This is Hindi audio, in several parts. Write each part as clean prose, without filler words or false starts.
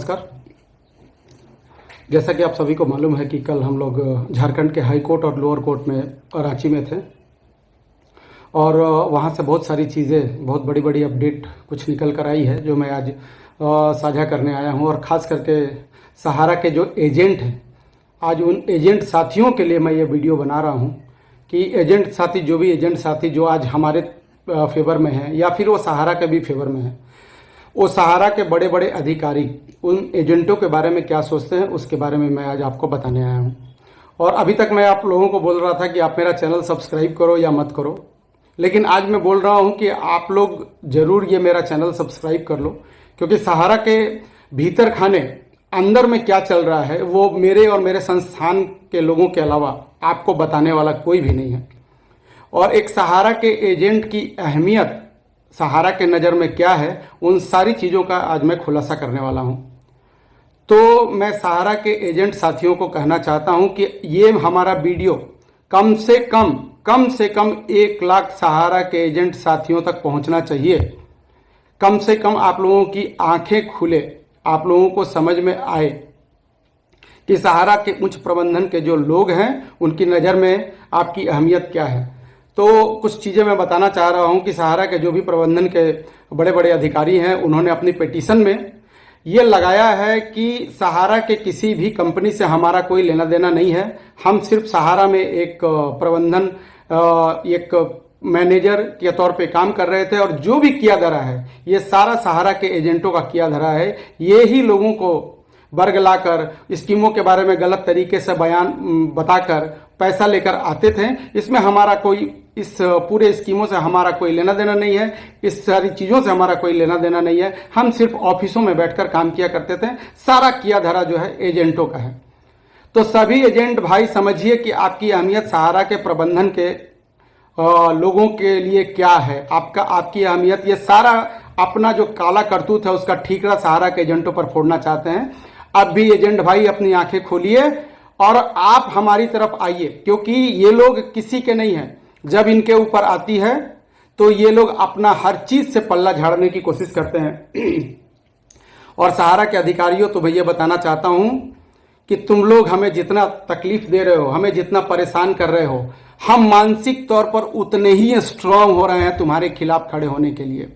नमस्कार। जैसा कि आप सभी को मालूम है कि कल हम लोग झारखंड के हाई कोर्ट और लोअर कोर्ट में रांची में थे और वहाँ से बहुत सारी चीज़ें, बहुत बड़ी बड़ी अपडेट कुछ निकल कर आई है जो मैं आज साझा करने आया हूँ। और ख़ास करके सहारा के जो एजेंट हैं, आज उन एजेंट साथियों के लिए मैं ये वीडियो बना रहा हूँ कि एजेंट साथी, जो भी एजेंट साथी जो आज हमारे फेवर में हैं या फिर वो सहारा के भी फेवर में हैं, वो सहारा के बड़े बड़े अधिकारी उन एजेंटों के बारे में क्या सोचते हैं, उसके बारे में मैं आज आपको बताने आया हूँ। और अभी तक मैं आप लोगों को बोल रहा था कि आप मेरा चैनल सब्सक्राइब करो या मत करो, लेकिन आज मैं बोल रहा हूँ कि आप लोग ज़रूर ये मेरा चैनल सब्सक्राइब कर लो, क्योंकि सहारा के भीतर खाने अंदर में क्या चल रहा है वो मेरे और मेरे संस्थान के लोगों के अलावा आपको बताने वाला कोई भी नहीं है। और एक सहारा के एजेंट की अहमियत सहारा के नज़र में क्या है, उन सारी चीज़ों का आज मैं खुलासा करने वाला हूं। तो मैं सहारा के एजेंट साथियों को कहना चाहता हूं कि ये हमारा वीडियो कम से कम 1 लाख सहारा के एजेंट साथियों तक पहुंचना चाहिए। कम से कम आप लोगों की आंखें खुले, आप लोगों को समझ में आए कि सहारा के उच्च प्रबंधन के जो लोग हैं उनकी नज़र में आपकी अहमियत क्या है। तो कुछ चीज़ें मैं बताना चाह रहा हूं कि सहारा के जो भी प्रबंधन के बड़े बड़े अधिकारी हैं, उन्होंने अपनी पिटीशन में ये लगाया है कि सहारा के किसी भी कंपनी से हमारा कोई लेना देना नहीं है। हम सिर्फ सहारा में एक प्रबंधन, एक मैनेजर के तौर पे काम कर रहे थे और जो भी किया धरा है ये सारा सहारा के एजेंटों का किया धरा है। ये ही लोगों को वर्ग लाकर स्कीमों के बारे में गलत तरीके से बयान बताकर पैसा लेकर आते थे। इसमें हमारा कोई, इस पूरे स्कीमों से हमारा कोई लेना देना नहीं है, इस सारी चीज़ों से हमारा कोई लेना देना नहीं है। हम सिर्फ ऑफिसों में बैठकर काम किया करते थे। सारा किया धरा जो है एजेंटों का है। तो सभी एजेंट भाई समझिए कि आपकी अहमियत सहारा के प्रबंधन के लोगों के लिए क्या है, आपकी अहमियत। ये सारा अपना जो काला करतूत है उसका ठीकरा सहारा के एजेंटों पर फोड़ना चाहते हैं। अब भी एजेंट भाई अपनी आंखें खोलिए और आप हमारी तरफ आइए, क्योंकि ये लोग किसी के नहीं हैं। जब इनके ऊपर आती है तो ये लोग अपना हर चीज से पल्ला झाड़ने की कोशिश करते हैं। और सहारा के अधिकारियों, तो भैया बताना चाहता हूं कि तुम लोग हमें जितना तकलीफ दे रहे हो, हमें जितना परेशान कर रहे हो, हम मानसिक तौर पर उतने ही स्ट्रांग हो रहे हैं तुम्हारे खिलाफ खड़े होने के लिए।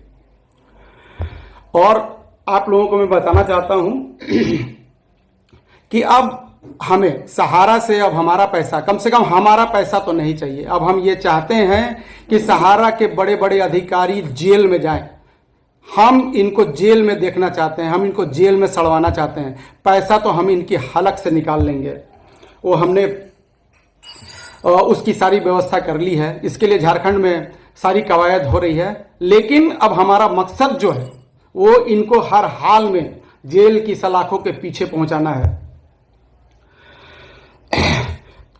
और आप लोगों को मैं बताना चाहता हूं कि अब हमें सहारा से अब हमारा पैसा, कम से कम हमारा पैसा तो नहीं चाहिए। अब हम ये चाहते हैं कि सहारा के बड़े बड़े अधिकारी जेल में जाएं। हम इनको जेल में देखना चाहते हैं, हम इनको जेल में सड़वाना चाहते हैं। पैसा तो हम इनकी हलक से निकाल लेंगे। वो हमने उसकी सारी व्यवस्था कर ली है। इसके लिए झारखंड में सारी कवायद हो रही है। लेकिन अब हमारा मकसद जो है वो इनको हर हाल में जेल की सलाखों के पीछे पहुंचाना है,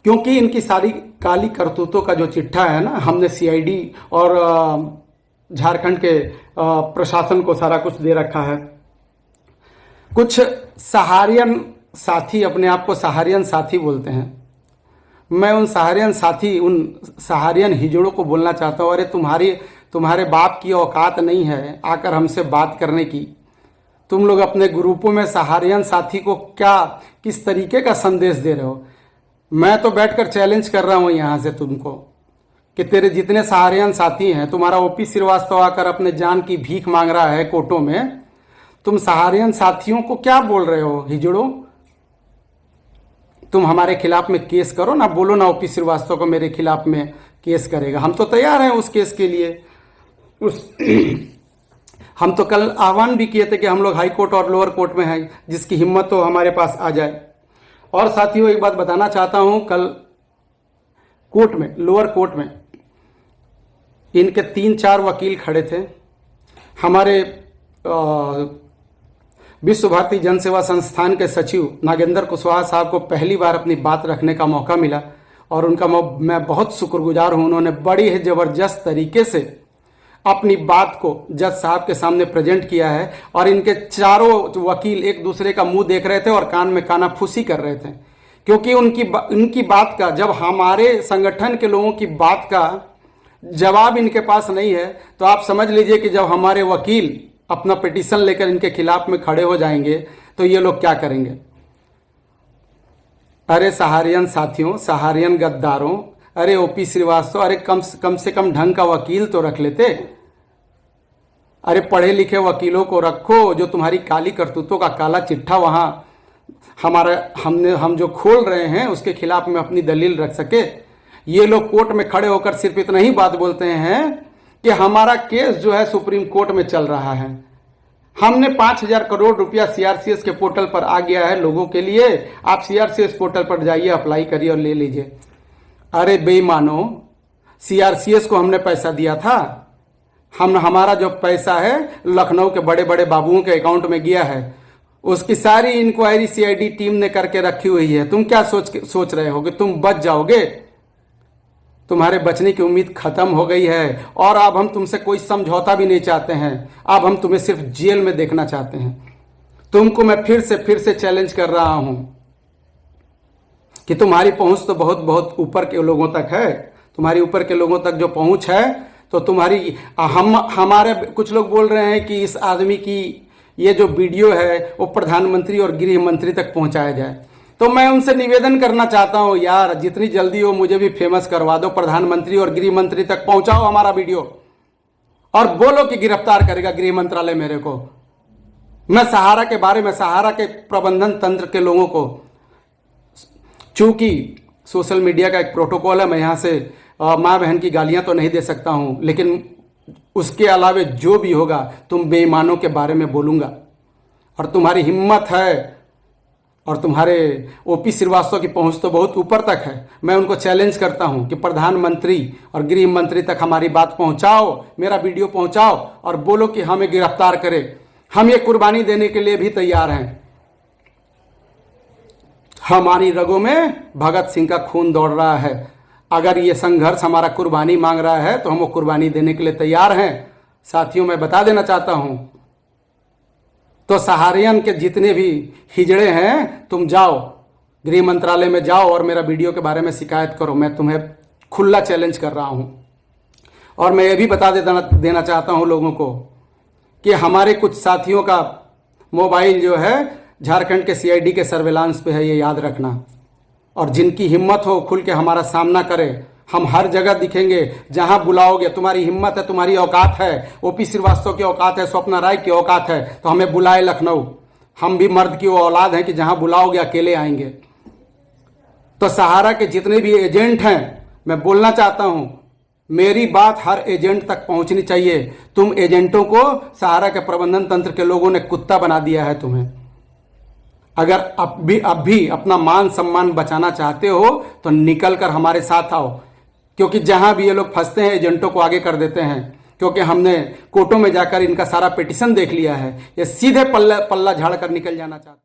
क्योंकि इनकी सारी काली करतूतों का जो चिट्ठा है ना, हमने सीआईडी और झारखंड के प्रशासन को सारा कुछ दे रखा है। कुछ सहारियन साथी अपने आप को सहारियन साथी बोलते हैं। मैं उन सहारियन साथी, उन सहारियन हिजड़ों को बोलना चाहता हूँ, अरे तुम्हारे बाप की औकात नहीं है आकर हमसे बात करने की। तुम लोग अपने ग्रुपों में सहारियन साथी को किस तरीके का संदेश दे रहे हो। मैं तो बैठकर चैलेंज कर रहा हूं यहां से तुमको कि तेरे जितने सहारियन साथी हैं, तुम्हारा ओपी श्रीवास्तव आकर अपने जान की भीख मांग रहा है कोर्टों में, तुम सहारियन साथियों को क्या बोल रहे हो हिजड़ो। तुम हमारे खिलाफ में केस करो ना, बोलो ना ओपी श्रीवास्तव को मेरे खिलाफ में केस करेगा। हम तो तैयार हैं उस केस के लिए। हम तो कल आह्वान भी किए थे कि हम लोग हाई कोर्ट और लोअर कोर्ट में हैं, जिसकी हिम्मत तो हमारे पास आ जाए। और साथियों, एक बात बताना चाहता हूं, कल कोर्ट में, लोअर कोर्ट में इनके 3-4 वकील खड़े थे। हमारे विश्व भारती जन सेवा संस्थान के सचिव नागेंद्र कुशवाहा साहब को पहली बार अपनी बात रखने का मौका मिला और उनका मैं बहुत शुक्रगुजार हूं। उन्होंने बड़ी ही जबरदस्त तरीके से अपनी बात को जज साहब के सामने प्रेजेंट किया है। और इनके चारों वकील एक दूसरे का मुंह देख रहे थे और कान में कानाफूसी कर रहे थे, क्योंकि उनकी बात का, जब हमारे संगठन के लोगों की बात का जवाब इनके पास नहीं है, तो आप समझ लीजिए कि जब हमारे वकील अपना पिटीशन लेकर इनके खिलाफ में खड़े हो जाएंगे तो ये लोग क्या करेंगे। अरे सहारियन साथियों, सहारियन गद्दारों, अरे ओपी श्रीवास्तव, अरे कम से कम ढंग का वकील तो रख लेते। अरे पढ़े लिखे वकीलों को रखो जो तुम्हारी काली करतूतों का काला चिट्ठा वहां हम जो खोल रहे हैं उसके खिलाफ में अपनी दलील रख सके। ये लोग कोर्ट में खड़े होकर सिर्फ इतना ही बात बोलते हैं कि हमारा केस जो है सुप्रीम कोर्ट में चल रहा है, हमने 5,000 करोड़ रुपया सीआरसीएस के पोर्टल पर आ गया है लोगों के लिए, आप सीआरसीएस पोर्टल पर जाइए, अप्लाई करिए और ले लीजिए। अरे बेईमानो, सीआरसीएस को हमने पैसा दिया था, हमारा जो पैसा है लखनऊ के बड़े बड़े बाबुओं के अकाउंट में गया है, उसकी सारी इंक्वायरी सीआईडी टीम ने करके रखी हुई है। तुम क्या सोच रहे हो कि तुम बच जाओगे? तुम्हारे बचने की उम्मीद खत्म हो गई है और अब हम तुमसे कोई समझौता भी नहीं चाहते हैं। अब हम तुम्हें सिर्फ जेल में देखना चाहते हैं। तुमको मैं फिर से चैलेंज कर रहा हूं कि तुम्हारी पहुंच तो बहुत बहुत ऊपर के लोगों तक है। तुम्हारी ऊपर के लोगों तक जो पहुंच है तो तुम्हारी हमारे कुछ लोग बोल रहे हैं कि इस आदमी की ये जो वीडियो है वो प्रधानमंत्री और गृह मंत्री तक पहुंचाया जाए। तो मैं उनसे निवेदन करना चाहता हूं, यार जितनी जल्दी हो मुझे भी फेमस करवा दो, प्रधानमंत्री और गृह मंत्री तक पहुंचाओ हमारा वीडियो और बोलो कि गिरफ्तार करेगा गृह मंत्रालय मेरे को। मैं सहारा के बारे में, सहारा के प्रबंधन तंत्र के लोगों को, चूंकि सोशल मीडिया का एक प्रोटोकॉल है, मैं यहां से माँ बहन की गालियां तो नहीं दे सकता हूं, लेकिन उसके अलावे जो भी होगा तुम बेईमानों के बारे में बोलूंगा। और तुम्हारी हिम्मत है और तुम्हारे ओपी श्रीवास्तव की पहुंच तो बहुत ऊपर तक है। मैं उनको चैलेंज करता हूं कि प्रधानमंत्री और गृह मंत्री तक हमारी बात पहुंचाओ, मेरा वीडियो पहुंचाओ और बोलो कि हमें गिरफ्तार करे। हम ये कुर्बानी देने के लिए भी तैयार हैं। हमारी रगों में भगत सिंह का खून दौड़ रहा है। अगर ये संघर्ष हमारा कुर्बानी मांग रहा है तो हम वो कुर्बानी देने के लिए तैयार हैं। साथियों, मैं बता देना चाहता हूं, तो सहारियन के जितने भी हिजड़े हैं, तुम जाओ गृह मंत्रालय में जाओ और मेरा वीडियो के बारे में शिकायत करो। मैं तुम्हें खुला चैलेंज कर रहा हूं। और मैं ये भी बता देना चाहता हूं लोगों को कि हमारे कुछ साथियों का मोबाइल जो है झारखंड के सीआईडी के सर्विलांस पे है, ये याद रखना। और जिनकी हिम्मत हो खुल के हमारा सामना करे। हम हर जगह दिखेंगे, जहां बुलाओगे। तुम्हारी हिम्मत है, तुम्हारी औकात है, ओपी श्रीवास्तव की औकात है, स्वप्ना राय की औकात है, तो हमें बुलाए लखनऊ। हम भी मर्द की वो औलाद हैं कि जहां बुलाओगे अकेले आएंगे। तो सहारा के जितने भी एजेंट हैं, मैं बोलना चाहता हूं, मेरी बात हर एजेंट तक पहुंचनी चाहिए। तुम एजेंटों को सहारा के प्रबंधन तंत्र के लोगों ने कुत्ता बना दिया है तुम्हें। अगर अब भी अपना मान सम्मान बचाना चाहते हो तो निकल कर हमारे साथ आओ, क्योंकि जहां भी ये लोग फंसते हैं एजेंटों को आगे कर देते हैं। क्योंकि हमने कोर्टों में जाकर इनका सारा पिटीशन देख लिया है। ये सीधे पल्ला झाड़ कर निकल जाना चाहते हैं।